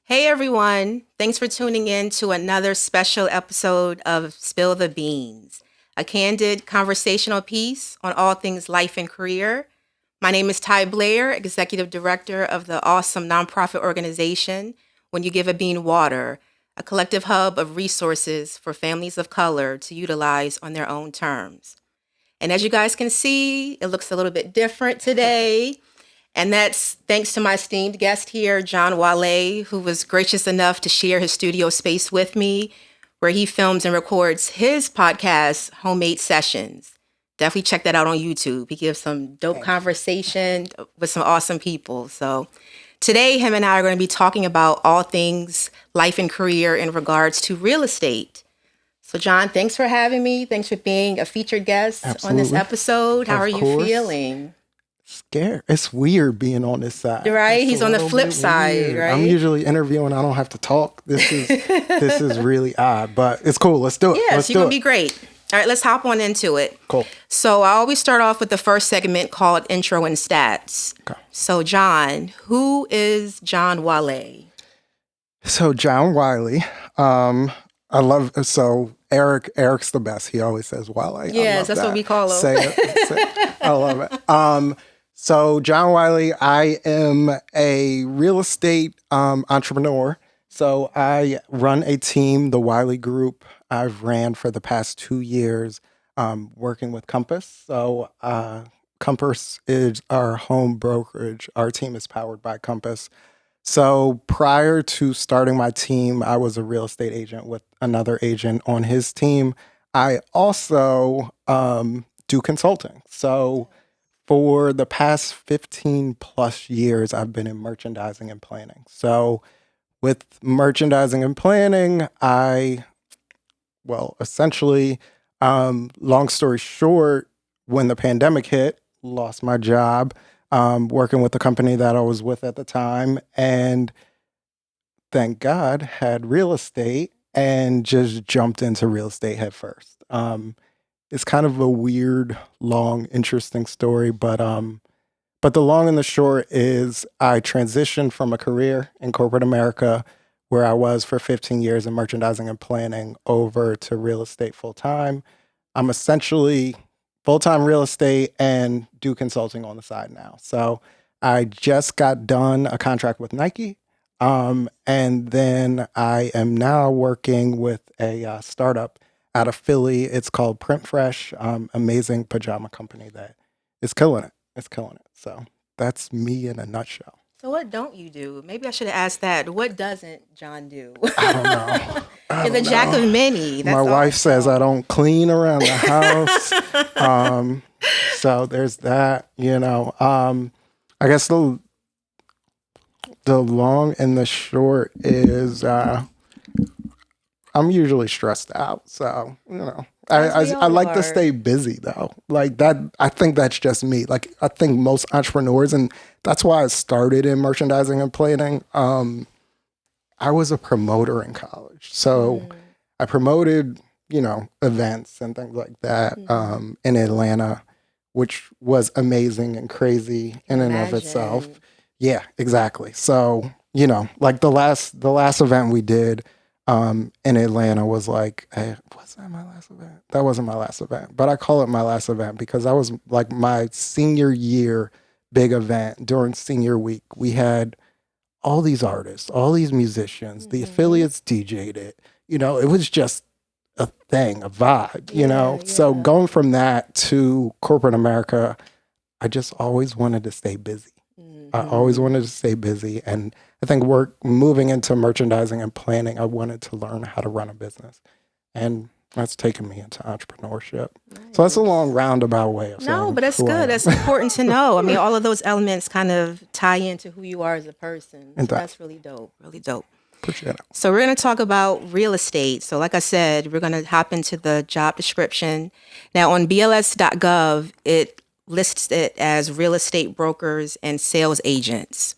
Hey everyone, thanks for tuning in to another special episode of Spill the Beans, a candid conversational piece on all things life and career. My name is Tye Blair, Executive Director of the awesome nonprofit organization When You Give a Bean Water, a collective hub of resources for families of color to utilize on their own terms. And as you guys can see, it looks a little bit different today. And that's thanks to my esteemed guest here, John Wylie, who was gracious enough to share his studio space with me, where he films and records his podcast, Homemade Sessions. Definitely check that out on YouTube. He gives some dope conversation with some awesome people. So today, him and I are going to be talking about all things life and career in regards to real estate. So, John, thanks for having me. Thanks for being a featured guest on this episode. How are you feeling? Scared. It's weird being on this side. Right? It's He's on the flip side, right? I'm usually interviewing. I don't have to talk. This is really odd, but it's cool. Let's do it. Yeah, so you're going to be great. All right, let's hop on into it. Cool. So I always start off with the first segment called Intro and Stats. Okay. So, John, who is John Wylie? So, John Wylie. Eric's the best. He always says Wylie. Yes, that's what we call him. Say it. I love it. So John Wylie, I am a real estate entrepreneur. So I run a team, the Wylie Group. I've ran for the past 2 years working with Compass. So Compass is our home brokerage. Our team is powered by Compass. So prior to starting my team, I was a real estate agent with another agent on his team. I also do consulting. So for the past 15 plus years, I've been in merchandising and planning. So with merchandising and planning, essentially, long story short, when the pandemic hit, lost my job working with the company that I was with at the time. And thank God had real estate and just jumped into real estate head first. It's kind of a weird, long, interesting story, but the long and the short is I transitioned from a career in corporate America where I was for 15 years in merchandising and planning over to real estate full time. I'm essentially full-time real estate and do consulting on the side now. So I just got done a contract with Nike. And then I am now working with a startup out of Philly. It's called Print Fresh, amazing pajama company that is killing it. It's killing it. So that's me in a nutshell. So what don't you do? Maybe I should have asked that. What doesn't John do? I don't know. You're the jack of many. My wife says I don't clean around the house. So there's that, I guess the long and the short is I'm usually stressed out. So, I like to stay busy though. Like that, I think that's just me. Like I think most entrepreneurs, and that's why I started in merchandising and planning. I was a promoter in college. So I promoted, events and things like that in Atlanta, which was amazing and crazy in and of itself. Yeah, exactly. So, like the last event we did in Atlanta was like, was that my last event? That wasn't my last event, but I call it my last event because that was like my senior year big event during senior week. We had all these artists, all these musicians, the affiliates DJ'd it. It was just a thing, a vibe, So going from that to corporate America, I just always wanted to stay busy. I always wanted to stay busy. And I think moving into merchandising and planning, I wanted to learn how to run a business. And that's taken me into entrepreneurship. Nice. So that's a long roundabout way of saying. No, but that's good. That's important to know. I mean, all of those elements kind of tie into who you are as a person. So that's really dope. Really dope. Appreciate it. So we're going to talk about real estate. So like I said, we're going to hop into the job description. Now on BLS.gov, it lists it as real estate brokers and sales agents.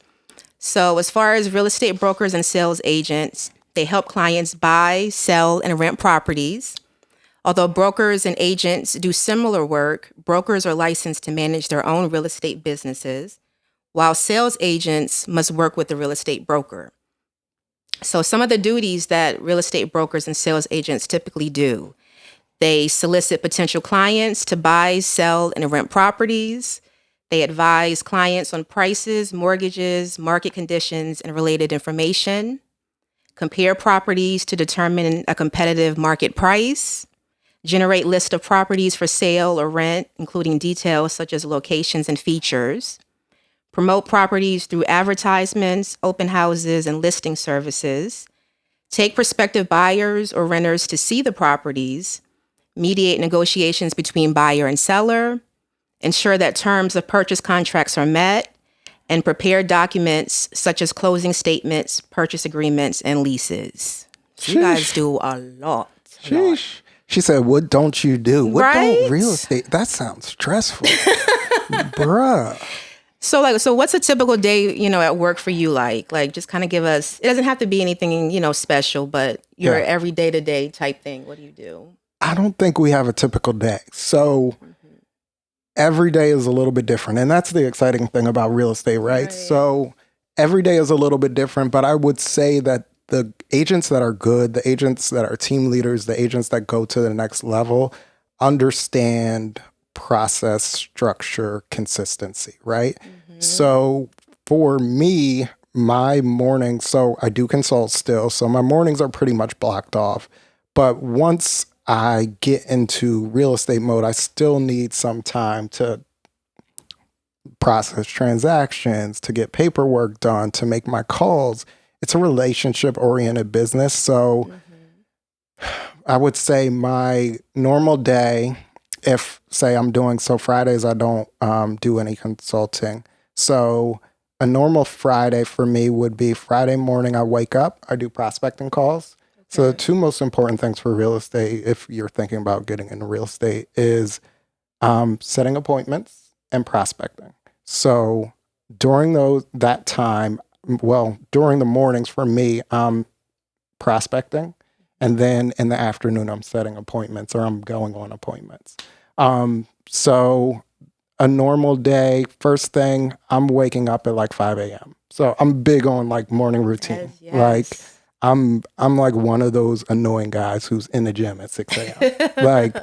So as far as real estate brokers and sales agents, they help clients buy, sell, and rent properties. Although brokers and agents do similar work, brokers are licensed to manage their own real estate businesses, while sales agents must work with the real estate broker. So some of the duties that real estate brokers and sales agents typically do: they solicit potential clients to buy, sell, and rent properties. They advise clients on prices, mortgages, market conditions, and related information. Compare properties to determine a competitive market price. Generate list of properties for sale or rent, including details such as locations and features. Promote properties through advertisements, open houses, and listing services. Take prospective buyers or renters to see the properties. Mediate negotiations between buyer and seller. Ensure that terms of purchase contracts are met. And prepare documents such as closing statements, purchase agreements, and leases. So you guys do a lot. Sheesh. She said, "What don't you do? What don't real Right? estate?" That sounds stressful, bruh. So what's a typical day, at work for you like? Like, just kind of give us, it doesn't have to be anything, special, but your Yeah. every day-to-day type thing. What do you do? I don't think we have a typical day. So every day is a little bit different. And that's the exciting thing about real estate, right? So every day is a little bit different, but I would say that the agents that are good, the agents that are team leaders, the agents that go to the next level understand process, structure, consistency, right? So for me, my mornings, so I do consult still. So my mornings are pretty much blocked off. But once I get into real estate mode, I still need some time to process transactions, to get paperwork done, to make my calls. It's a relationship oriented business. So I would say my normal day, if say I'm doing, so Fridays, I don't do any consulting. So a normal Friday for me would be Friday morning, I wake up, I do prospecting calls. So the two most important things for real estate, if you're thinking about getting into real estate, is setting appointments and prospecting. So during that time, well, during the mornings for me, I'm prospecting, and then in the afternoon, I'm setting appointments or I'm going on appointments. So a normal day, first thing, I'm waking up at like 5 a.m. So I'm big on like morning routine. Yes. Like I'm like one of those annoying guys who's in the gym at 6 a.m. like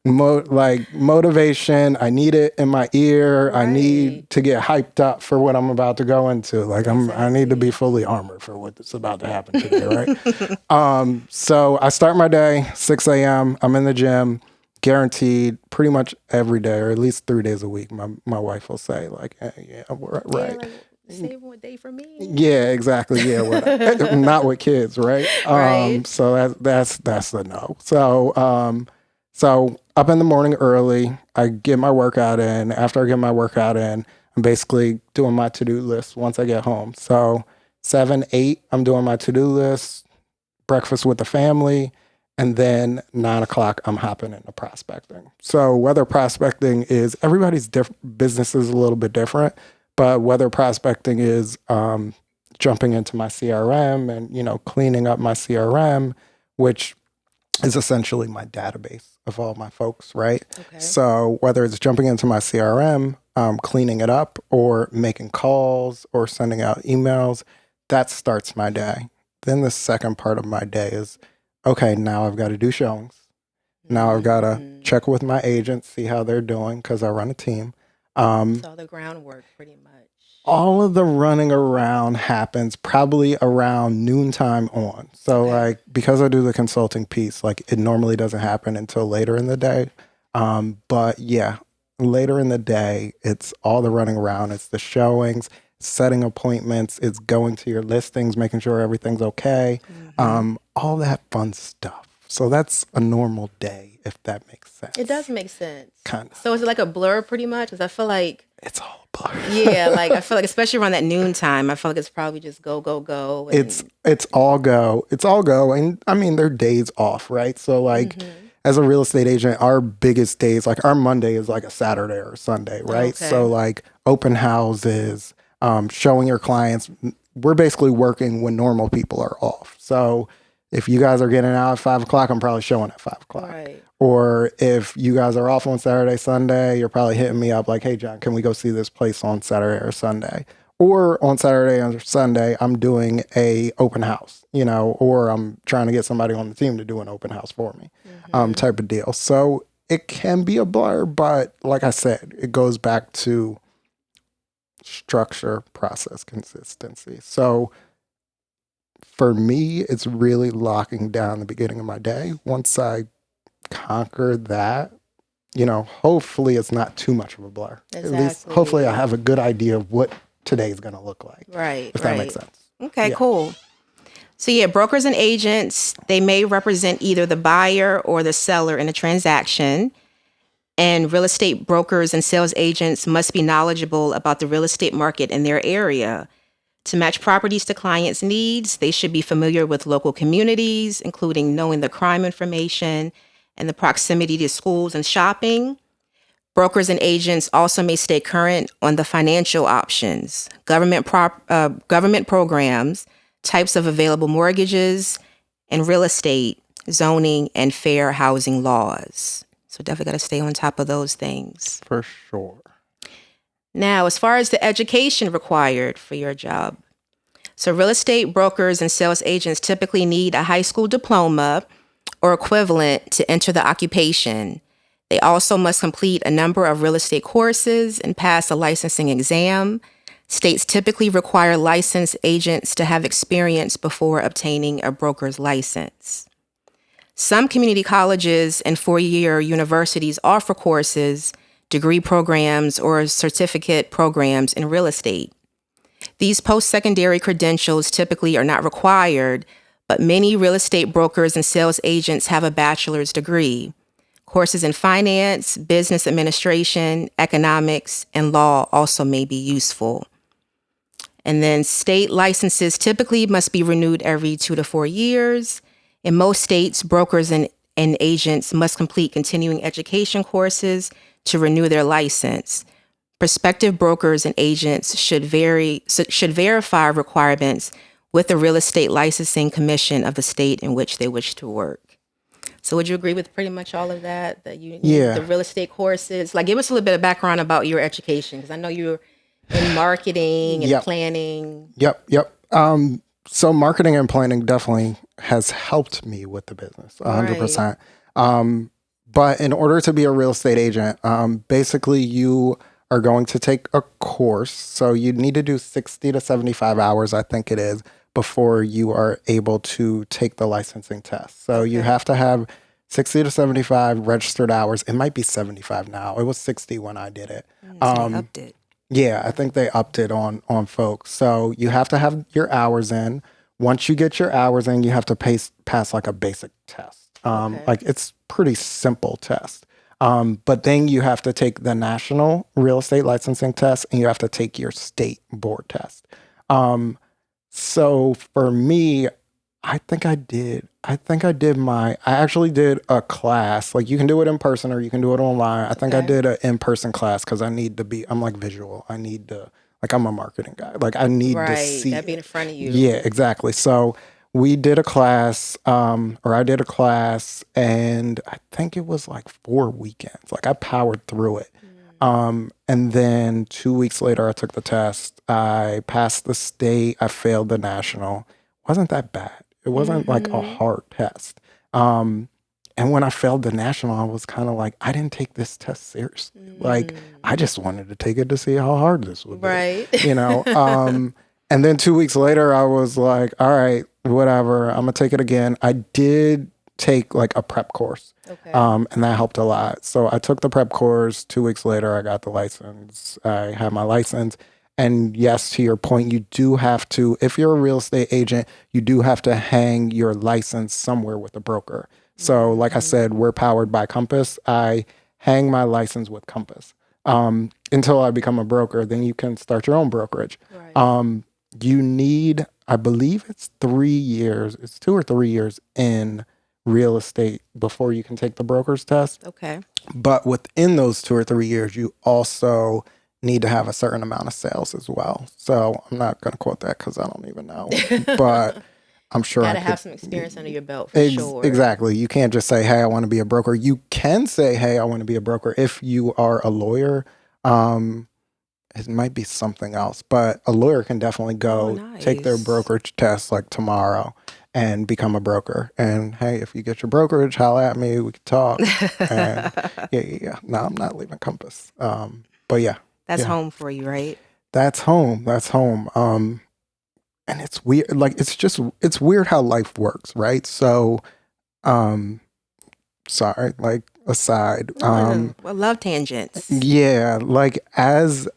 motivation. I need it in my ear. Right. I need to get hyped up for what I'm about to go into. Like I need to be fully armored for what's about to happen today, right? So I start my day 6 a.m. I'm in the gym, guaranteed pretty much every day, or at least 3 days a week. My wife will say like, hey, yeah, right. Yeah, like, save one day for me. Yeah, exactly. Yeah, not with kids, right? Right. So that's the no. So up in the morning early, I get my workout in. After I get my workout in, I'm basically doing my to-do list once I get home. So 7, 8, I'm doing my to-do list, breakfast with the family, and then 9 o'clock, I'm hopping into prospecting. So whether prospecting is, everybody's business is a little bit different, but whether prospecting is jumping into my CRM and, cleaning up my CRM, which is essentially my database of all my folks, right? Okay. So whether it's jumping into my CRM, cleaning it up, or making calls or sending out emails, that starts my day. Then the second part of my day is, okay, now I've got to do showings. Now I've got to check with my agents, see how they're doing, because I run a team. So the groundwork pretty much. All of the running around happens probably around noontime on. So like, because I do the consulting piece, like it normally doesn't happen until later in the day. But yeah, later in the day, it's all the running around. It's the showings, setting appointments, it's going to your listings, making sure everything's okay. All that fun stuff. So that's a normal day, if that makes sense. It does make sense. Kind of. So is it like a blur pretty much? Because I feel like it's all a blur. Yeah, like I feel like especially around that noon time, I feel like it's probably just go, go, go. And it's all go. It's all go. And I mean, they're days off, right? So like as a real estate agent, our biggest days, like our Monday is like a Saturday or a Sunday, right? Okay. So like open houses, showing your clients, we're basically working when normal people are off. So if you guys are getting out at 5 o'clock, I'm probably showing at 5 o'clock. Right. Or if you guys are off on Saturday, Sunday, you're probably hitting me up like, hey, John, can we go see this place on Saturday or Sunday? Or on Saturday or Sunday, I'm doing a open house, or I'm trying to get somebody on the team to do an open house for me, type of deal. So it can be a blur, but like I said, it goes back to structure, process, consistency. So for me, it's really locking down the beginning of my day. Once I conquer that, hopefully it's not too much of a blur. Exactly. At least, hopefully I have a good idea of what today is going to look like. Right. If that makes sense. Okay, cool. So yeah, brokers and agents, they may represent either the buyer or the seller in a transaction. And real estate brokers and sales agents must be knowledgeable about the real estate market in their area. To match properties to clients' needs, they should be familiar with local communities, including knowing the crime information and the proximity to schools and shopping. Brokers and agents also may stay current on the financial options, government programs, types of available mortgages, and real estate, zoning, and fair housing laws. So definitely got to stay on top of those things. For sure. Now, as far as the education required for your job, so real estate brokers and sales agents typically need a high school diploma or equivalent to enter the occupation. They also must complete a number of real estate courses and pass a licensing exam. States typically require licensed agents to have experience before obtaining a broker's license. Some community colleges and four-year universities offer courses, degree programs, or certificate programs in real estate. These post-secondary credentials typically are not required, but many real estate brokers and sales agents have a bachelor's degree. Courses in finance, business administration, economics, and law also may be useful. And then state licenses typically must be renewed every 2 to 4 years. In most states, brokers and agents must complete continuing education courses to renew their license. Prospective brokers and agents should verify requirements with the Real Estate Licensing Commission of the state in which they wish to work. So would you agree with pretty much all of that? That you need the real estate courses? Like, give us a little bit of background about your education, because I know you're in marketing and planning. Yep. So marketing and planning definitely has helped me with the business, 100%. But in order to be a real estate agent, basically you are going to take a course. So you need to do 60 to 75 hours, I think it is, before you are able to take the licensing test. So you have to have 60 to 75 registered hours. It might be 75 now. It was 60 when I did it. So they upped it. Yeah, I think they upped it on folks. So you have to have your hours in. Once you get your hours in, you have to pass like a basic test. Like it's pretty simple test. But then you have to take the national real estate licensing test, and you have to take your state board test. So for me, I actually did a class. Like, you can do it in person or you can do it online. I think I did an in-person class because I'm like visual. I'm a marketing guy. Like, I need to see that being in front of you. Yeah, exactly. So we did a class, or I did a class, and I think it was like 4 weekends. Like, I powered through it. And then 2 weeks later, I took the test. I passed the state. I failed the national. Wasn't that bad. It wasn't like a hard test. And when I failed the national, I was kind of like, I didn't take this test seriously. Like, I just wanted to take it to see how hard this would be. Right. And then 2 weeks later, I was like, all right, whatever. I'm going to take it again. I did take like a prep course. And that helped a lot. So I took the prep course. 2 weeks later, I got the license. I had my license. And yes, to your point, you do have to, if you're a real estate agent, you do have to hang your license somewhere with a broker. So like I said, we're powered by Compass. I hang my license with Compass until I become a broker. Then you can start your own brokerage. Right. You need, I believe it's 3 years. It's 2 or 3 years in real estate before you can take the broker's test. Okay. But within those 2 or 3 years, you also need to have a certain amount of sales as well. So I'm not going to quote that because I don't even know. But I'm sure I have some experience under your belt for sure. Exactly. You can't just say, hey, I want to be a broker. You can say, hey, I want to be a broker if you are a lawyer. it might be something else, but a lawyer can definitely go take their brokerage test like tomorrow and become a broker. And hey, if you get your brokerage, holla at me, we can talk. And yeah. No, I'm not leaving Compass. But yeah. That's home for you, right? That's home. And it's weird. Like, it's weird how life works, right? So, sorry, like aside. I love tangents. Yeah. Like as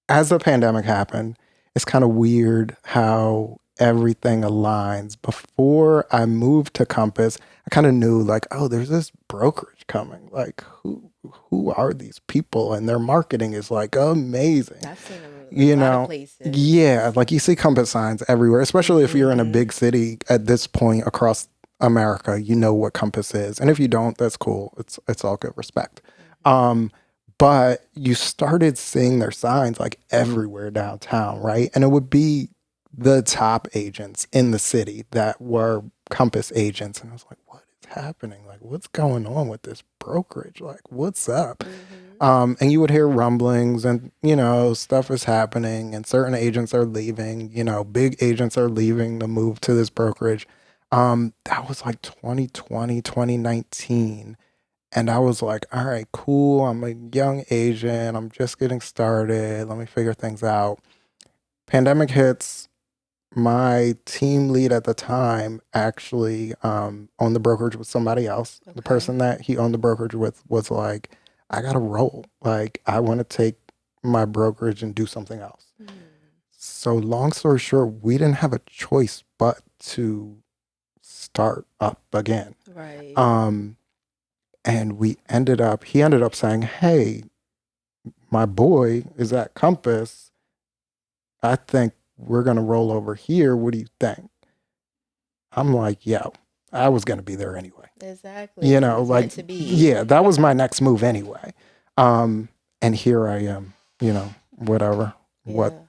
the pandemic happened, it's kind of weird how everything aligns. Before I moved to Compass, I kind of knew like, oh, there's this brokerage coming. Like, who are these people? And their marketing is like amazing. I've seen them a lot of places. Yeah, like you see Compass signs everywhere, especially if you're in a big city at this point across America. You know what Compass is, and if you don't, that's cool. It's all good respect. But you started seeing their signs like everywhere downtown, right? And it would be the top agents in the city that were Compass agents. And I was like, what is happening? Like, what's going on with this brokerage? Like, what's up? And you would hear rumblings and, stuff is happening and certain agents are leaving, big agents are leaving to move to this brokerage. That was like 2020, 2019. And I was like, all right, cool. I'm a young agent. I'm just getting started. Let me figure things out. Pandemic hits. My team lead at the time actually owned the brokerage with somebody else. Okay. The person that he owned the brokerage with was like, I got to roll. Like, I want to take my brokerage and do something else. So long story short, we didn't have a choice but to start up again. Right. And he ended up saying, hey, my boy is at Compass. I think we're going to roll over here. What do you think? I'm like, yo, I was going to be there anyway. Exactly. Like, to be. Yeah, that was my next move anyway. And here I am, whatever,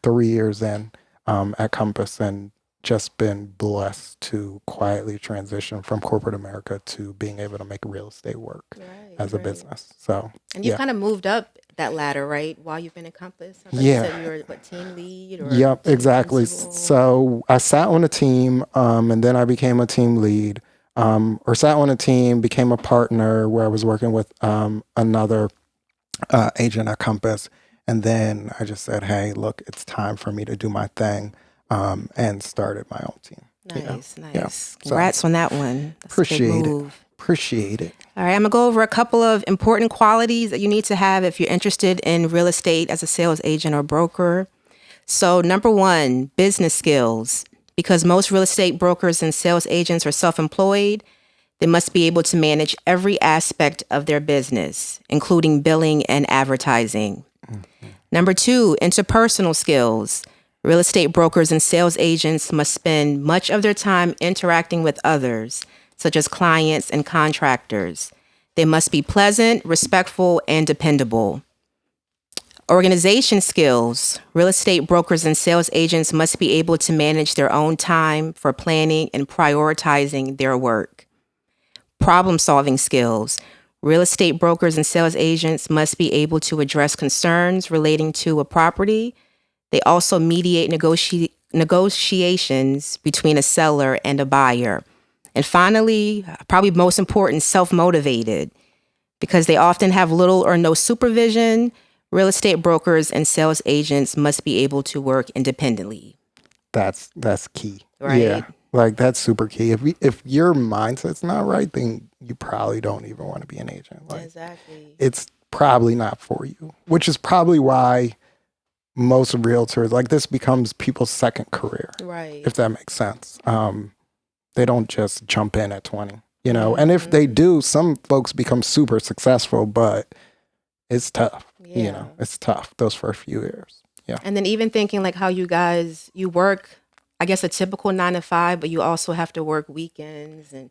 3 years in at Compass, and just been blessed to quietly transition from corporate America to being able to make real estate work as a business. So, and you kind of moved up that ladder, right? While you've been at Compass. You said you were team lead or Yep, exactly. Principal? So I sat on a team, and then I became a team lead, or sat on a team, became a partner where I was working with another agent at Compass. And then I just said, hey, look, it's time for me to do my thing. And started my own team. Nice. Yeah. Congrats on that one. That's appreciate a big move. Appreciate it. All right, I'm going to go over a couple of important qualities that you need to have if you're interested in real estate as a sales agent or broker. So, number one, business skills. Because most real estate brokers and sales agents are self-employed, they must be able to manage every aspect of their business, including billing and advertising. Number two, interpersonal skills. Real estate brokers and sales agents must spend much of their time interacting with others, such as clients and contractors. They must be pleasant, respectful, and dependable. Organization skills. Real estate brokers and sales agents must be able to manage their own time for planning and prioritizing their work. Problem-solving skills. Real estate brokers and sales agents must be able to address concerns relating to a property. They also mediate negotiations between a seller and a buyer. And finally, probably most important, self-motivated. Because they often have little or no supervision, real estate brokers and sales agents must be able to work independently. That's key. Right. Yeah. Like, that's super key. If your mindset's not right, then you probably don't even want to be an agent. Like, exactly. It's probably not for you, which is probably why most realtors, like, this becomes people's second career. Right. If that makes sense. They don't just jump in at 20, and if they do, some folks become super successful, but it's tough. Yeah. It's tough those first few years. Yeah. And then even thinking like how you work, I guess a typical 9 to 5, but you also have to work weekends and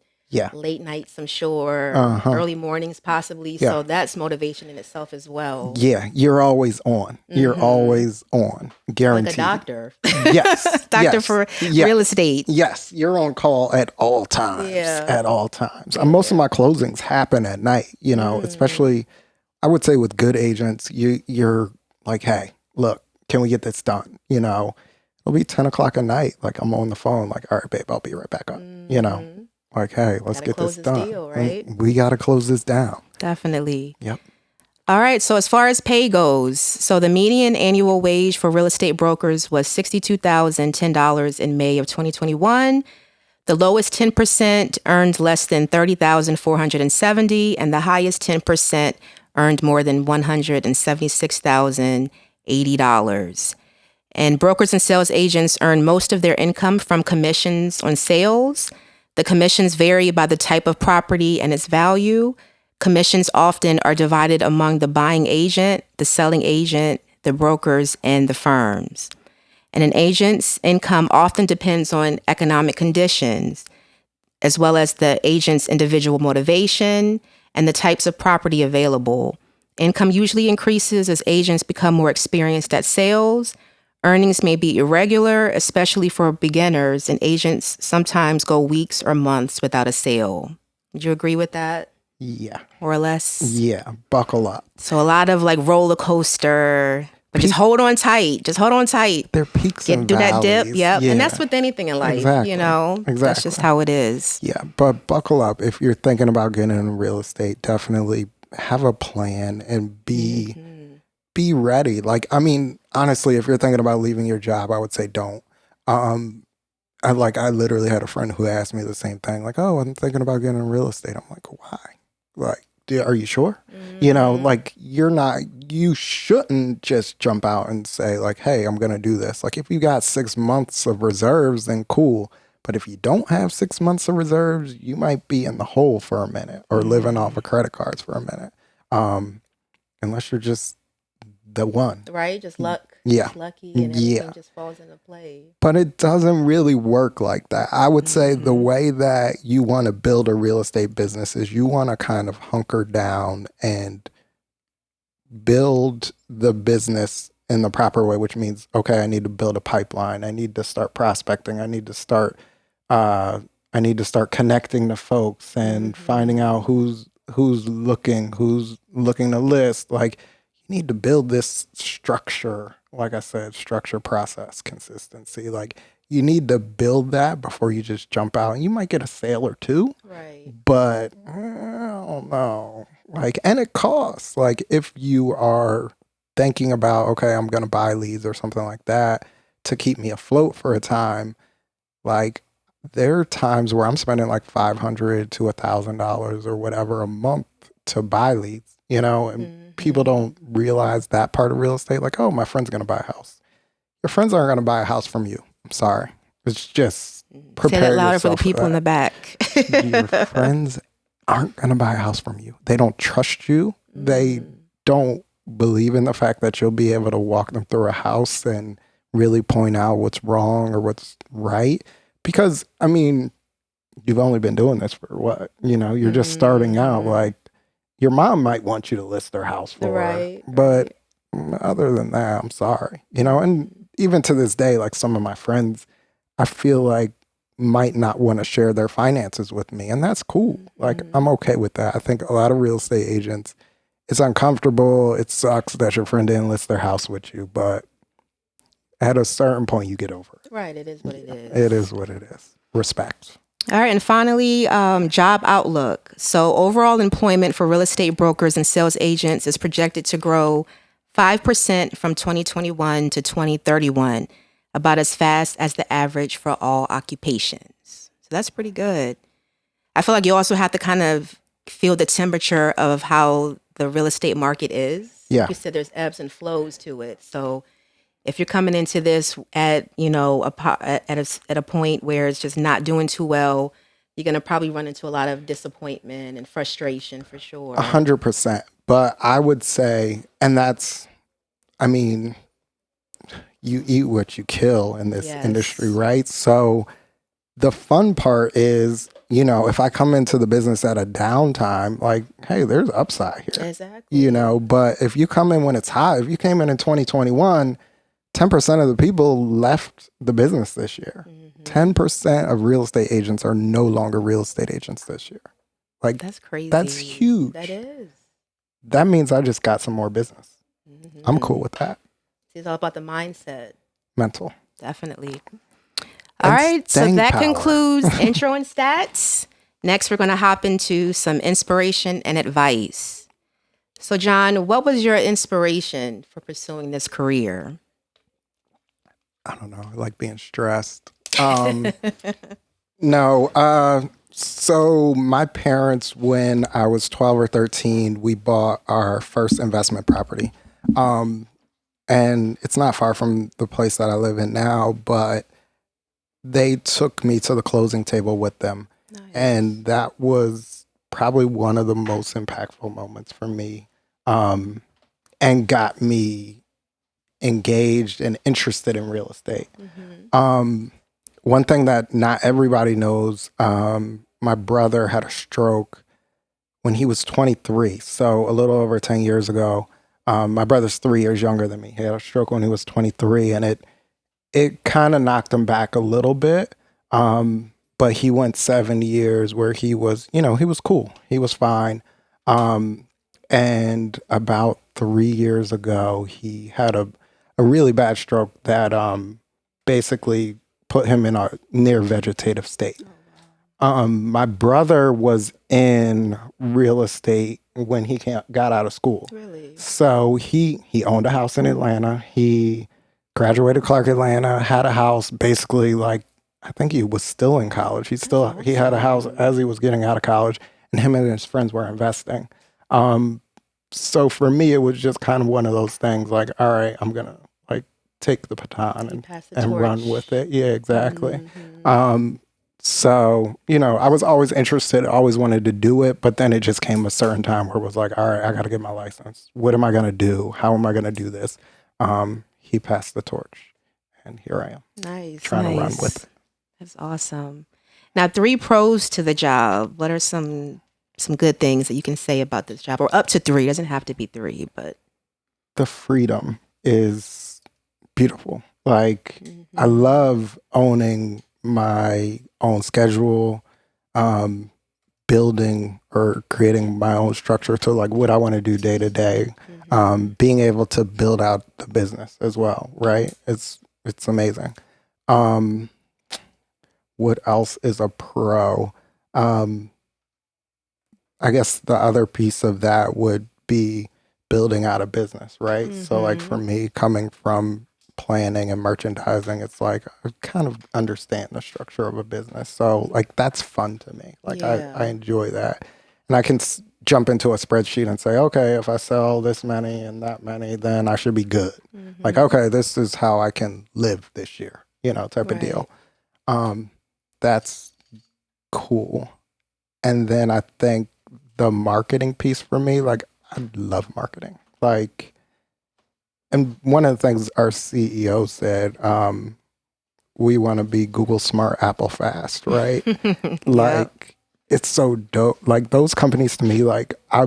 late nights, I'm sure, early mornings possibly. Yeah. So that's motivation in itself as well. Yeah, you're always on. You're always on, guaranteed. Like a doctor. Yes. Doctor for real estate. Yes, you're on call at all times. Yeah. At all times. Most of my closings happen at night, especially, I would say with good agents, you're like, hey, look, can we get this done? You know, it'll be 10 o'clock at night. Like I'm on the phone, like, all right, babe, I'll be right back up. You know, like, hey, let's get this done. Deal, right? We got to close this down. Definitely. Yep. All right. So as far as pay goes, so the median annual wage for real estate brokers was $62,010 in May of 2021. The lowest 10% earned less than $30,470, and the highest 10% earned more than $176,080. And brokers and sales agents earn most of their income from commissions on sales. The commissions vary by the type of property and its value. Commissions often are divided among the buying agent, the selling agent, the brokers, and the firms. And an agent's income often depends on economic conditions, as well as the agent's individual motivation and the types of property available. Income usually increases as agents become more experienced at sales. Earnings may be irregular, especially for beginners, and agents sometimes go weeks or months without a sale. Would you agree with that? Yeah. More or less? Yeah. Buckle up. So a lot of like roller coaster, but just hold on tight. Just hold on tight. There are peaks and valleys. Do that dip. Yep. Yeah. And that's with anything in life, Exactly. you know. Exactly. That's just how it is. Yeah. But buckle up. If you're thinking about getting into real estate, definitely have a plan and be ready. Like, I mean, honestly, if you're thinking about leaving your job, I would say don't. I literally had a friend who asked me the same thing. Like, oh, I'm thinking about getting in real estate. I'm like, why? Like, are you sure? You know, like you shouldn't just jump out and say like, hey, I'm going to do this. Like if you got 6 months of reserves, then cool. But if you don't have 6 months of reserves, you might be in the hole for a minute or living off of credit cards for a minute. Unless you're just the one. Right? Just luck. Yeah. Just lucky and everything just falls into play. But it doesn't really work like that. I would say the way that you want to build a real estate business is you want to kind of hunker down and build the business in the proper way, which means, okay, I need to build a pipeline. I need to start prospecting. I need to start connecting to folks and finding out who's looking to list. Like, you need to build this structure. Like I said, structure, process, consistency. Like, you need to build that before you just jump out. And you might get a sale or two. Right. But I don't know. Like, and it costs. Like, if you are thinking about, okay, I'm going to buy leads or something like that to keep me afloat for a time, like, there are times where I'm spending like $500 to $1,000 or whatever a month to buy leads, you know, and people don't realize that part of real estate. Like, oh, my friend's going to buy a house. Your friends aren't going to buy a house from you. I'm sorry. It's just prepare Say that louder for the yourself people in the back. Your friends aren't going to buy a house from you. They don't trust you. They don't believe in the fact that you'll be able to walk them through a house and really point out what's wrong or what's right. Because, I mean, you've only been doing this for what? You know, you're just starting out. Like, your mom might want you to list their house for her. But other than that, I'm sorry. You know, and even to this day, like some of my friends, I feel like might not want to share their finances with me. And that's cool. Like, I'm okay with that. I think a lot of real estate agents, it's uncomfortable. It sucks that your friend didn't list their house with you. But at a certain point, you get over it. Right. It is what it is. It is what it is. Respect. All right. And finally, job outlook. So overall employment for real estate brokers and sales agents is projected to grow 5% from 2021 to 2031, about as fast as the average for all occupations. So that's pretty good. I feel like you also have to kind of feel the temperature of how the real estate market is. Yeah. Like you said, there's ebbs and flows to it. So if you're coming into this at, you know, at a point where it's just not doing too well, you're going to probably run into a lot of disappointment and frustration for sure. 100%. But I would say, and that's, I mean, you eat what you kill in this industry, right? So the fun part is, you know, if I come into the business at a downtime, like, hey, there's upside here. Exactly. You know, but if you come in when it's hot, if you came in 2021, 10% of the people left the business this year. 10% of real estate agents are no longer real estate agents this year. Like, that's crazy. That's huge. That is. That means I just got some more business. I'm cool with that. It's all about the mindset. Mental. Definitely. All right. So that concludes intro and stats. Next, we're going to hop into some inspiration and advice. So, John, what was your inspiration for pursuing this career? I don't know. I like being stressed. No. So my parents, when I was 12 or 13, we bought our first investment property. And it's not far from the place that I live in now, but they took me to the closing table with them. Nice. And that was probably one of the most impactful moments for me, and got me engaged and interested in real estate. Mm-hmm. One thing that not everybody knows, my brother had a stroke when he was 23. So a little over 10 years ago. My brother's 3 years younger than me. He had a stroke when he was 23, and it kind of knocked him back a little bit. But he went 7 years where he was cool. He was fine. And about 3 years ago, he had a really bad stroke that basically put him in a near vegetative state. My brother was in real estate when he got out of school. Really? So he owned a house in Atlanta. He graduated Clark Atlanta, had a house basically like, I think he was still in college. He had a house as he was getting out of college, and him and his friends were investing. So for me, it was just kind of one of those things like, all right, I'm going to like take the baton and run with it. Yeah, exactly. Mm-hmm. So, I was always interested, always wanted to do it, but then it just came a certain time where it was like, all right, I got to get my license. What am I going to do? How am I going to do this? He passed the torch, and here I am. Nice. Trying to run with it. That's awesome. Now, 3 pros to the job. What are some good things that you can say about this job? Or up to 3. It doesn't have to be 3, but. The freedom is beautiful. Like, mm-hmm. I love owning my own schedule, building or creating my own structure to like what I want to do day to day, being able to build out the business as well, right? It's amazing. What else is a pro? I guess the other piece of that would be building out a business, right? Mm-hmm. So like for me, coming from planning and merchandising, it's like I kind of understand the structure of a business. So like that's fun to me. Like I enjoy that. And I can jump into a spreadsheet and say, okay, if I sell this many and that many, then I should be good. Mm-hmm. Like, okay, this is how I can live this year, type of deal. That's cool. And then I think the marketing piece for me, like I love marketing. Like, and one of the things our CEO said, we want to be Google Smart, Apple Fast, right? Like, it's so dope. Like those companies to me, like I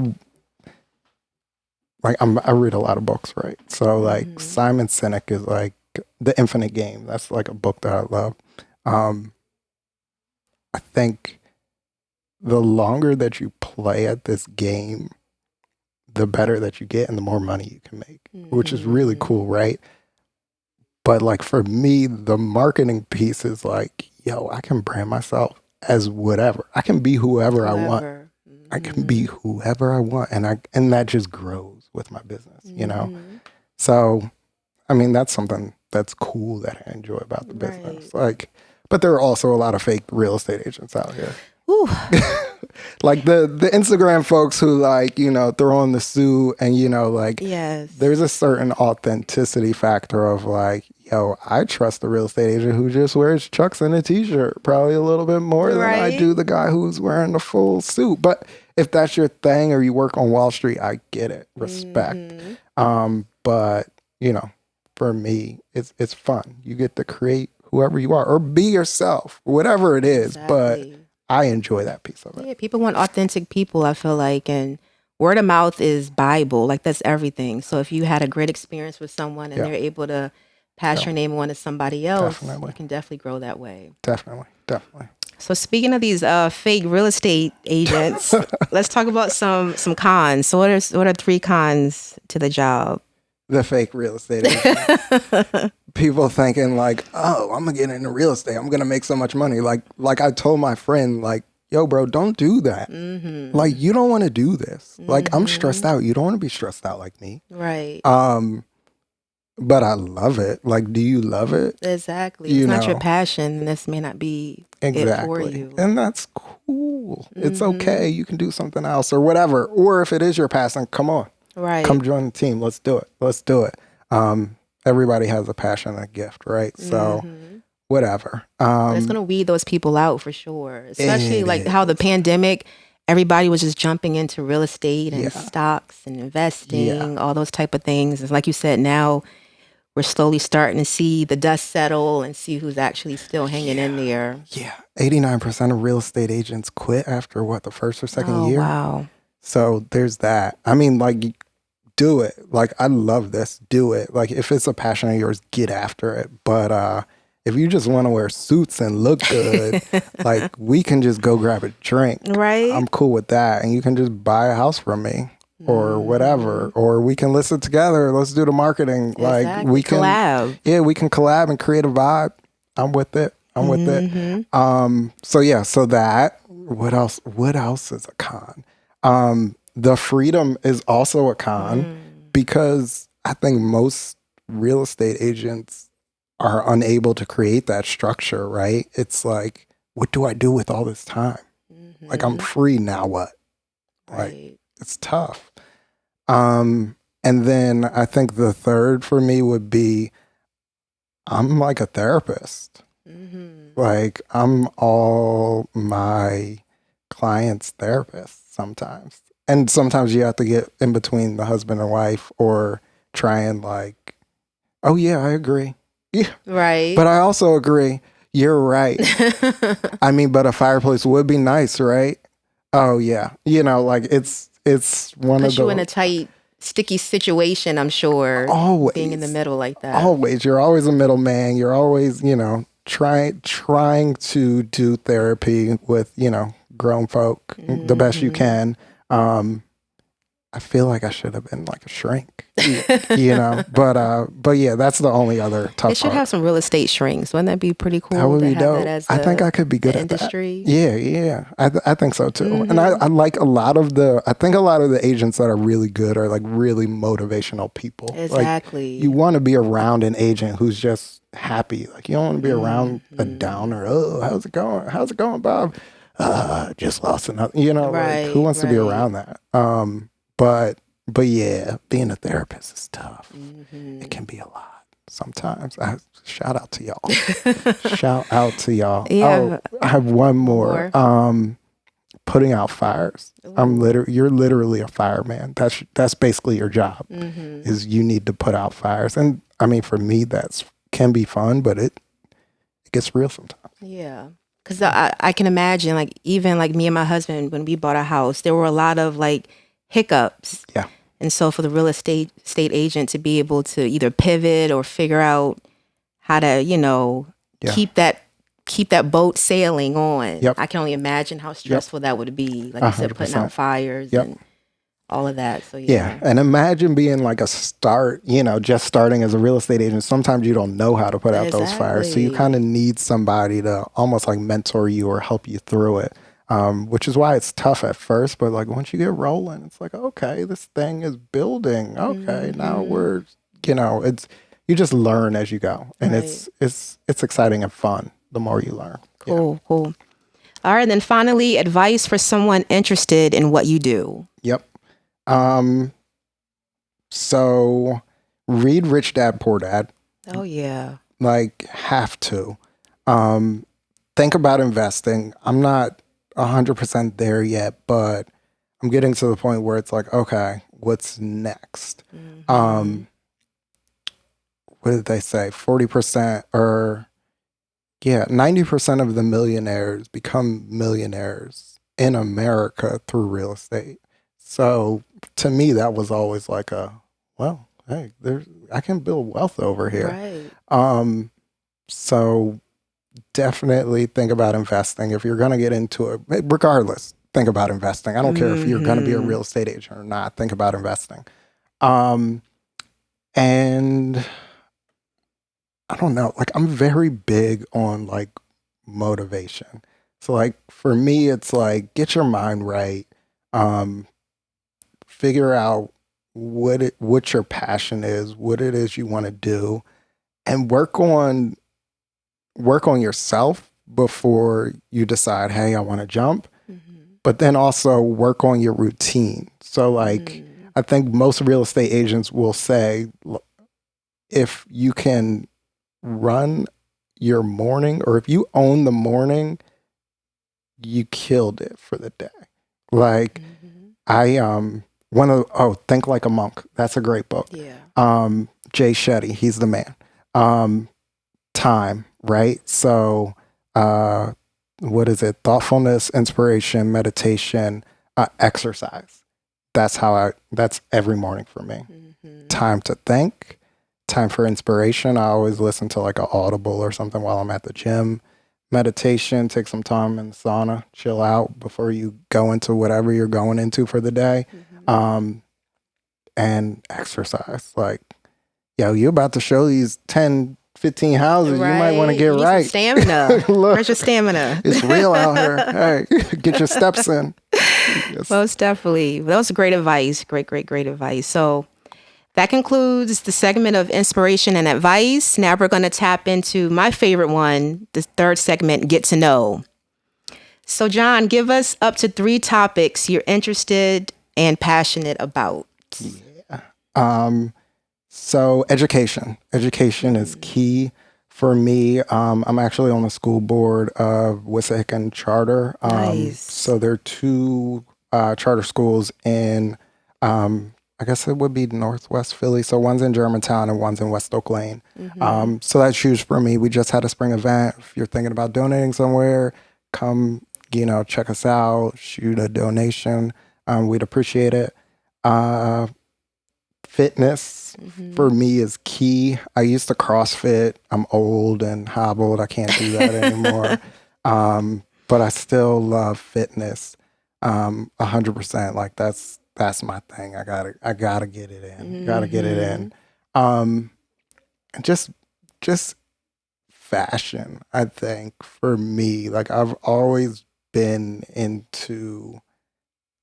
read a lot of books, right? So like Simon Sinek is like The Infinite Game. That's like a book that I love. I think the longer that you play at this game, the better that you get and the more money you can make, which is really cool, right? But like for me, the marketing piece is like, I can brand myself as whatever. I can be whoever I want. Mm-hmm. I can be whoever I want. And that just grows with my business, So, I mean, that's something that's cool that I enjoy about the business. Like, but there are also a lot of fake real estate agents out here. Ooh. Like the Instagram folks who like, throw on the suit and, there's a certain authenticity factor of like, I trust the real estate agent who just wears chucks and a t-shirt probably a little bit more than I do the guy who's wearing the full suit. But if that's your thing or you work on Wall Street, I get it. Respect. Mm-hmm. But, for me, it's fun. You get to create whoever you are or be yourself, whatever it is. Exactly. But I enjoy that piece of it. Yeah, people want authentic people, I feel like, and word of mouth is Bible. Like that's everything. So if you had a great experience with someone and they're able to pass your name on to somebody else, you can definitely grow that way. Definitely. So speaking of these fake real estate agents, let's talk about some cons. So what are 3 cons to the job? the fake real estate agent. People thinking like, oh, I'm gonna get into real estate. I'm gonna make so much money. Like I told my friend, like, yo, bro, don't do that. Like, you don't want to do this. Like, I'm stressed out. You don't want to be stressed out like me. Right. But I love it. Like, do you love it? Exactly. It's not your passion. This may not be it for you. And that's cool. It's okay. You can do something else or whatever. Or if it is your passion, come on. Right. Come join the team. Let's do it. Let's do it. Everybody has a passion and a gift, right? So whatever. It's going to weed those people out for sure. Especially like how the pandemic, everybody was just jumping into real estate and stocks and investing, all those type of things. It's like you said, now we're slowly starting to see the dust settle and see who's actually still hanging in there. Yeah. 89% of real estate agents quit after the first or second year. Wow. So there's that. I mean, like, do it. Like, I love this. Do it. Like, if it's a passion of yours, get after it. But if you just want to wear suits and look good, like, we can just go grab a drink. Right. I'm cool with that. And you can just buy a house from me or whatever. Or we can listen together. Let's do the marketing. Exactly. Like, we can collab. Yeah, we can collab and create a vibe. I'm with it. With it. So that. What else is a con? The freedom is also a con because I think most real estate agents are unable to create that structure, right? It's like, what do I do with all this time? Like, I'm free, now what? Like, it's tough. And then I think the third for me would be, I'm like a therapist. Like, I'm all my clients' therapist sometimes. And sometimes you have to get in between the husband and wife or try and like, oh yeah, I agree. Yeah. Right. But I also agree. You're right. I mean, but a fireplace would be nice, right? Oh yeah. You know, like it's one of the... Put you in a tight, sticky situation, I'm sure. Always. Being in the middle like that. Always. You're always a middleman. You're always, trying to do therapy with, grown folk the best you can. I feel like I should have been like a shrink, but yeah, that's the only other tough part. They should have some real estate shrinks. Wouldn't that be pretty cool? That would be dope. I think I could be good at industry. That. Yeah. I think so too. And I like I think a lot of the agents that are really good are like really motivational people. Exactly. Like, you want to be around an agent who's just happy. Like, you don't want to be around a downer. Oh, how's it going? How's it going, Bob? Just lost another, like, who wants to be around that? But yeah, being a therapist is tough. It can be a lot sometimes. Shout out to y'all. Yeah. Oh, I have one more. Putting out fires. You're literally a fireman. That's basically your job. Is you need to put out fires. And I mean, for me, can be fun, but it gets real sometimes. Yeah. Because I can imagine, like, even like me and my husband, when we bought a house, there were a lot of like hiccups. Yeah. And so for the real estate agent to be able to either pivot or figure out how to, keep that boat sailing on. Yep. I can only imagine how stressful that would be. Like you said, putting out fires and all of that. So yeah. And imagine being like just starting as a real estate agent. Sometimes you don't know how to put out those fires. So you kind of need somebody to almost like mentor you or help you through it. Which is why it's tough at first, but like once you get rolling, it's like, okay, this thing is building. Okay, now we're, you just learn as you go, and it's exciting and fun the more you learn. Cool. All right, then finally, advice for someone interested in what you do. Yep. So read Rich Dad Poor Dad. Oh yeah. Like, have to. Think about investing. I'm not 100% there yet, but I'm getting to the point where it's like, okay, what's next? What did they say? 40% or 90% of the millionaires become millionaires in America through real estate. So to me, that was always like hey, I can build wealth over here. Right. So definitely think about investing. If you're going to get into it, regardless, think about investing. I don't care if you're going to be a real estate agent or not. Think about investing. And I don't know, like I'm very big on like motivation. So like for me, it's like get your mind right, um, figure out what your passion is, what it is you want to do, and work on yourself before you decide, hey, I want to jump. But then also work on your routine. So like I think most real estate agents will say if you can run your morning, or if you own the morning, you killed it for the day. Like I one of Think Like a Monk. That's a great book. Yeah. Jay Shetty, he's the man. Time, right? So what is it? Thoughtfulness, inspiration, meditation, exercise. That's every morning for me. Time to think, time for inspiration. I always listen to like an Audible or something while I'm at the gym. Meditation, take some time in the sauna, chill out before you go into whatever you're going into for the day. And exercise. Like, yo, you're about to show these 10, 15 houses. Right. You might want to get you need right. Some stamina. Look, where's your stamina? It's real out here. Hey, get your steps in. Yes. Most definitely. That was great advice. Great advice. So that concludes the segment of inspiration and advice. Now we're going to tap into my favorite one, the third segment, Get to Know. So John, give us up to 3 topics you're interested and passionate about. Yeah. So education. Education is key for me. I'm actually on the school board of Wissahickon Charter. Nice. So there are 2 charter schools in, I guess it would be Northwest Philly. So one's in Germantown and one's in West Oak Lane. So that's huge for me. We just had a spring event. If you're thinking about donating somewhere, come, check us out, shoot a donation. We'd appreciate it. Fitness for me is key. I used to CrossFit. I'm old and hobbled. I can't do that anymore. But I still love fitness. 100%. Like that's my thing. I gotta get it in. Gotta get it in. And just fashion, I think, for me. Like I've always been into,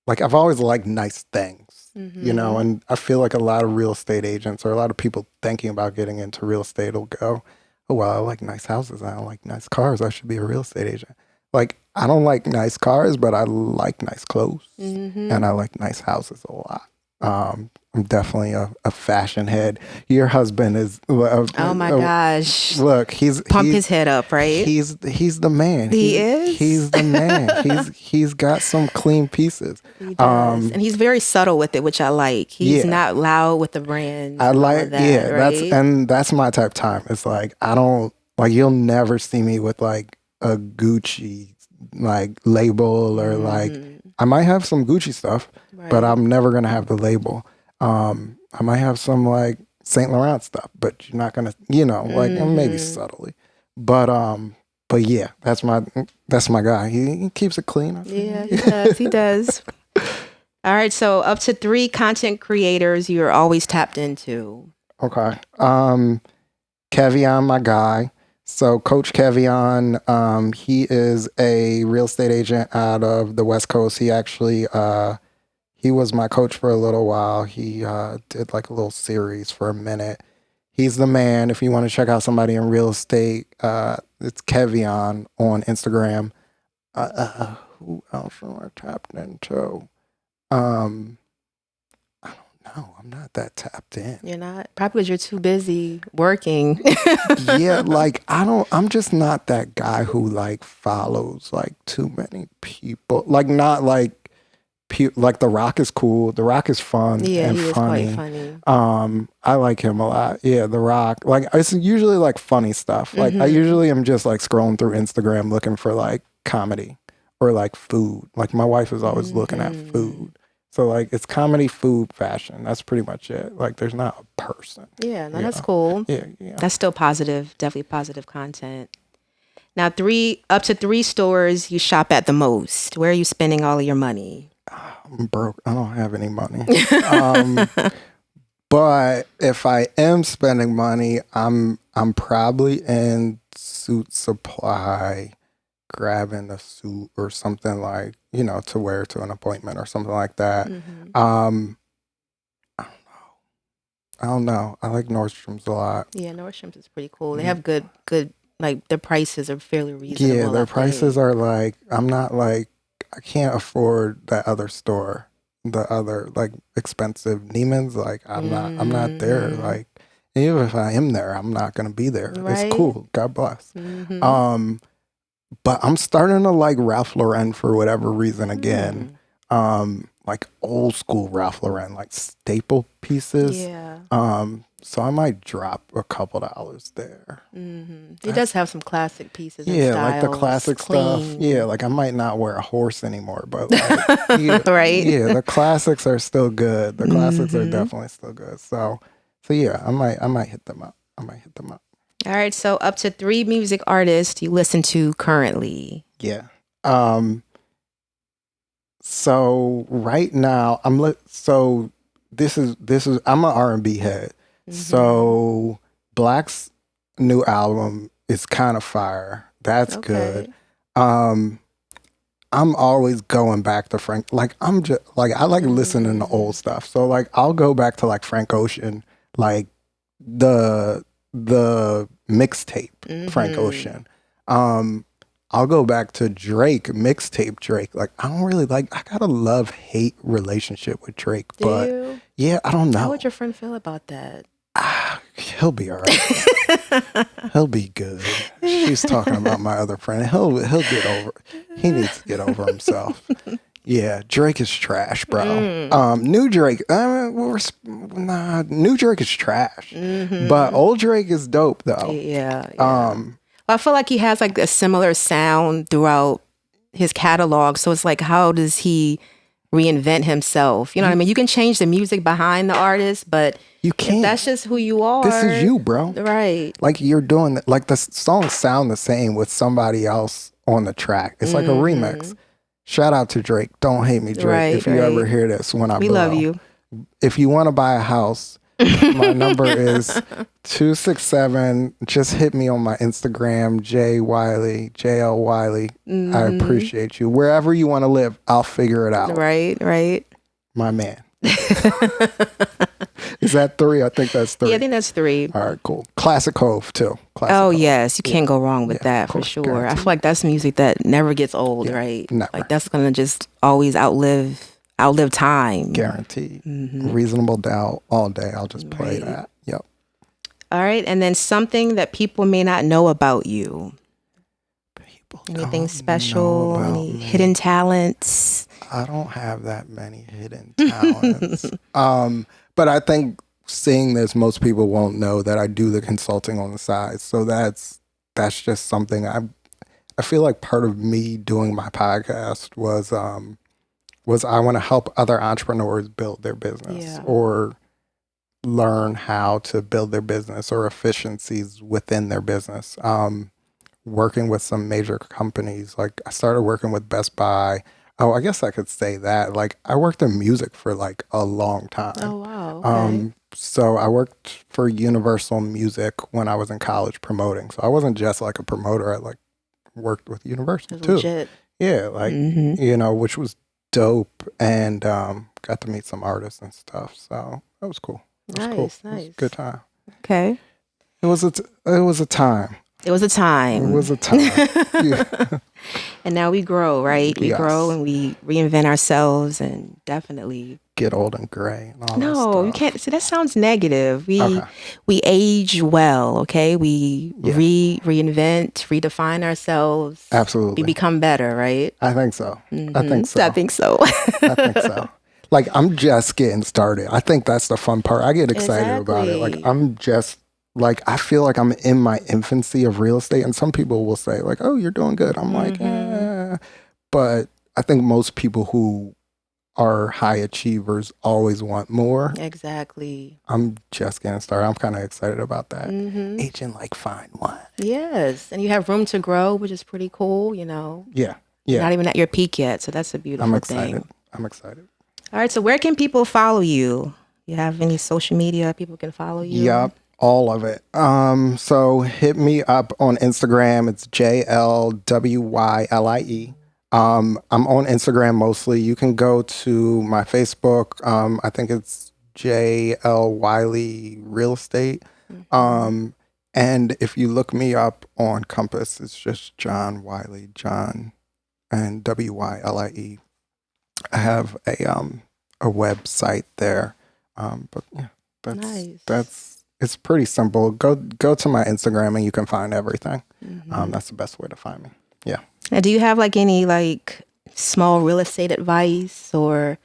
like I've always liked nice things. And I feel like a lot of real estate agents or a lot of people thinking about getting into real estate will go, oh, well, I like nice houses. I don't like nice cars. I should be a real estate agent. Like, I don't like nice cars, but I like nice clothes and I like nice houses a lot. I'm definitely a fashion head. Your husband is. Oh my gosh! Look, Pump his head up, right? He's the man. He is. He's the man. He's got some clean pieces. He does. And he's very subtle with it, which I like. He's not loud with the brand. I like that, right? that's my type of time. It's like I don't like you'll never see me with like a Gucci like label or like I might have some Gucci stuff, but I'm never gonna have the label. I might have some like Saint Laurent stuff, but you're not gonna, like maybe subtly. But yeah, that's my guy. He keeps it clean. Yeah, he does. He does. All right, so up to 3 content creators you're always tapped into. Okay. Kevion, my guy. So Coach Kevion, he is a real estate agent out of the West Coast. He actually he was my coach for a little while. He did like a little series for a minute. He's the man. If you want to check out somebody in real estate, it's Kevion on Instagram. Who else am I tapped into? I don't know. I'm not that tapped in. You're not? Probably because you're too busy working. Yeah, like I'm just not that guy who like follows like too many people. Like not like like The Rock is cool. The Rock is fun and he funny. Is quite funny. I like him a lot. Yeah, The Rock. Like it's usually like funny stuff. Like I usually am just like scrolling through Instagram looking for like comedy or like food. Like my wife is always looking at food. So like it's comedy, food, fashion. That's pretty much it. Like there's not a person. Yeah, no, that's cool. Yeah. That's still positive, definitely positive content. Now, up to 3 stores you shop at the most. Where are you spending all of your money? I'm broke. I don't have any money. But if I am spending money, I'm probably in suit supply, grabbing a suit or something like, to wear to an appointment or something like that. Mm-hmm. I don't know. I like Nordstrom's a lot. Yeah, Nordstrom's is pretty cool. They have good, like the prices are fairly reasonable. Yeah, their I prices think. are like, I'm not like, I can't afford that other store, the other like expensive Neiman's. Like I'm not there. Like even if I am there, I'm not gonna be there. Right? It's cool. God bless. Mm-hmm. But I'm starting to like Ralph Lauren for whatever reason again. Like old school Ralph Lauren, like staple pieces. Yeah. So I might drop a couple dollars there. It does have some classic pieces. And Yeah, like the styles, classic clean. stuff. Yeah, like I might not wear a horse anymore, but like, Right? yeah, the classics are still good. The classics are definitely still good. So yeah, I might hit them up. All right. So up to 3 music artists you listen to currently. Yeah. So right now so this is I'm an R&B head. So Black's new album is kind of fire. That's good. I'm always going back to Frank. Like I'm just like I like listening to old stuff. So like I'll go back to like Frank Ocean, like the mixtape Frank Ocean. I'll go back to Drake, mixtape Drake. Like I don't really like. I got a love-hate relationship with Drake, but yeah, I don't know. How would your friend feel about that? He'll be all right. He'll be good. She's talking about my other friend. He'll get over. He needs to get over himself. Yeah, Drake is trash, bro. New Drake, new Drake is trash. But old Drake is dope though. Yeah. Well, I feel like he has like a similar sound throughout his catalog. So it's like, how does he reinvent himself? You know what I mean? You can change the music behind the artist, but you can't. If that's just who you are. This is you, bro. Right. Like you're doing, like the songs sound the same with somebody else on the track. It's like a remix. Shout out to Drake. Don't hate me, Drake. If you ever hear this when I blow. We love you. If you want to buy a house, my number is 267. Just hit me on my Instagram, J Wylie, JL Wylie. I appreciate you. Wherever you want to live, I'll figure it out. Right. My man. Is that 3? I think that's 3. Yeah, I think that's 3. All right, cool. Classic Hove too. Classic Hove. Yes, you can't go wrong with that for sure. Guaranteed. I feel like that's music that never gets old, right? Never. Like that's gonna just always outlive time. Guaranteed. Reasonable Doubt all day. I'll just play that. Yep. All right, and then something that people may not know about you. Anything special? Any hidden talents? I don't have that many hidden talents. But I think seeing this, most people won't know that I do the consulting on the side. So that's just something I feel like part of me doing my podcast was I want to help other entrepreneurs build their business or learn how to build their business or efficiencies within their business. Working with some major companies, like I started working with Best Buy. Oh, I guess I could say that. Like I worked in music for like a long time. Oh, wow. Okay. So I worked for Universal Music when I was in college promoting. So I wasn't just like a promoter. I like worked with Universal too. Legit. Yeah, like, which was dope, and got to meet some artists and stuff. So that was cool. Nice. It was a good time. Okay. It was a time. It was a time. It was a time. Yeah. And now we grow, right? We grow and we reinvent ourselves and definitely get old and gray and all that No, stuff. you can't. See, that sounds negative. We age well, okay? We reinvent, redefine ourselves. Absolutely. We become better, right? I think so. I think so. I think so. I think so. Like, I'm just getting started. I think that's the fun part. I get excited about it. Like, I feel like I'm in my infancy of real estate. And some people will say, like, oh, you're doing good. I'm like, But I think most people who are high achievers always want more. Exactly. I'm just getting started. I'm kind of excited about that. Aging like fine wine. Yes. And you have room to grow, which is pretty cool, you know. Yeah. You're not even at your peak yet. So that's a beautiful thing. I'm excited. All right. So where can people follow you? You have any social media people can follow you? Yep, all of it. So hit me up on Instagram. It's JLWYLIE. I'm on Instagram mostly. You can go to my Facebook. I think it's JL Wylie Real Estate. And if you look me up on Compass, it's just John Wylie, John, and WYLIE. I have a website there. But yeah, that's it's pretty simple. Go to my Instagram and you can find everything. That's the best way to find me. Yeah. Now, do you have like any like small real estate advice, or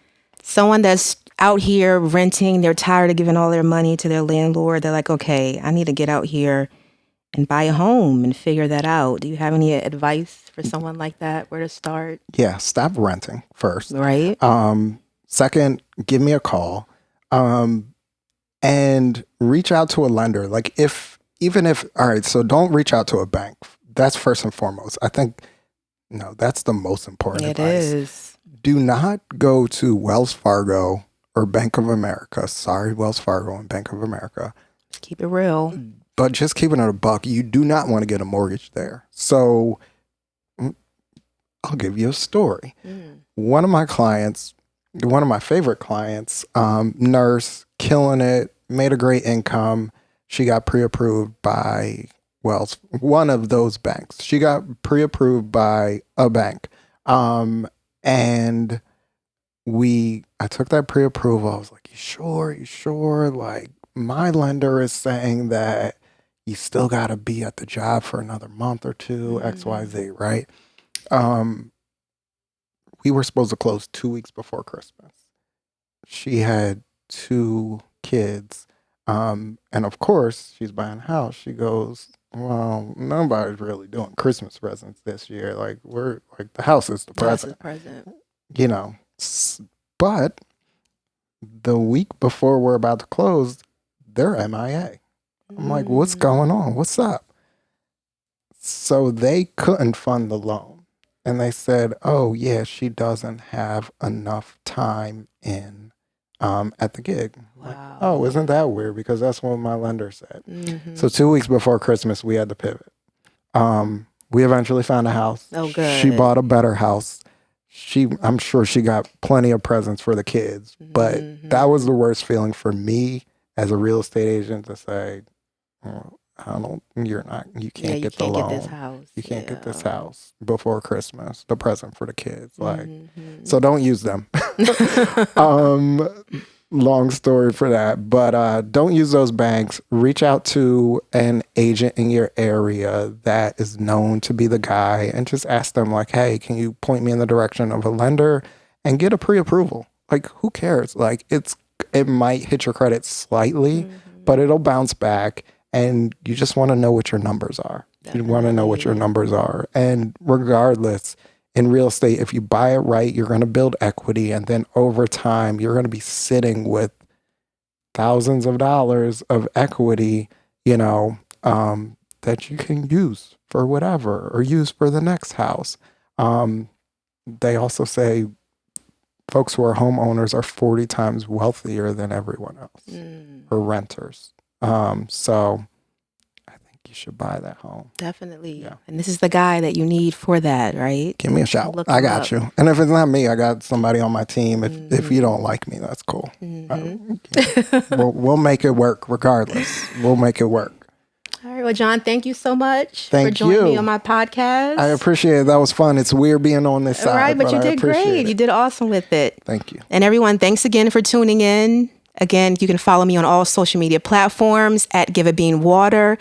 someone that's out here renting, they're tired of giving all their money to their landlord? They're like, okay, I need to get out here and buy a home and figure that out. Do you have any advice for someone like that? Where to start? Yeah, stop renting first. Right. Second, give me a call. And reach out to a lender. Like all right, so don't reach out to a bank. That's first and foremost. I think, no, that's the most important advice. It is. Do not go to Wells Fargo or Bank of America. Sorry, Wells Fargo and Bank of America. Keep it real. But just keeping it a buck, you do not want to get a mortgage there. So I'll give you a story. One of my favorite clients, nurse, killing it, made a great income. She got pre-approved by one of those banks. She got pre-approved by a bank. And I took that pre-approval. I was like, you sure? Like, my lender is saying that you still got to be at the job for another month or two, XYZ, right? We were supposed to close 2 weeks before Christmas. She had 2 kids. And of course, she's buying a house. She goes, well, nobody's really doing Christmas presents this year. Like, the house is the present. You know, but the week before we're about to close, they're MIA. I'm like, what's going on? What's up? So they couldn't fund the loan. And they said, oh, yeah, she doesn't have enough time in at the gig. Wow. Like, oh, isn't that weird? Because that's what my lender said. So 2 weeks before Christmas, we had to pivot. We eventually found a house. Oh, good. She bought a better house. I'm sure she got plenty of presents for the kids. But that was the worst feeling for me as a real estate agent to say, oh, you can't get the loan. This house. You can't get this house before Christmas, the present for the kids. Like, so don't use them. Long story for that, but don't use those banks. Reach out to an agent in your area that is known to be the guy and just ask them like, hey, can you point me in the direction of a lender and get a pre-approval? Like, who cares? Like, it might hit your credit slightly, but it'll bounce back. And you just want to know what your numbers are. Definitely. You want to know what your numbers are. And regardless, in real estate, if you buy it right, you're going to build equity. And then over time, you're going to be sitting with thousands of dollars of equity, that you can use for whatever or use for the next house. They also say folks who are homeowners are 40 times wealthier than everyone else or renters. So I think you should buy that home. Definitely. Yeah. And this is the guy that you need for that, right? Give me a shout. I got you. And if it's not me, I got somebody on my team. If you don't like me, that's cool. We'll make it work regardless. We'll make it work. All right. Well, John, thank you so much for joining me on my podcast. I appreciate it. That was fun. It's weird being on this side. Right, but you did great. You did awesome with it. Thank you. And everyone, thanks again for tuning in. Again, you can follow me on all social media platforms at Give a Bean Water,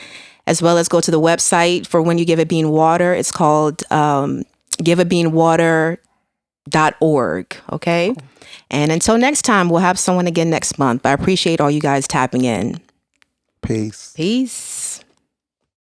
as well as go to the website for When You Give a Bean Water. It's called giveabeanwater.org. Okay. Cool. And until next time, we'll have someone again next month. I appreciate all you guys tapping in. Peace. Peace.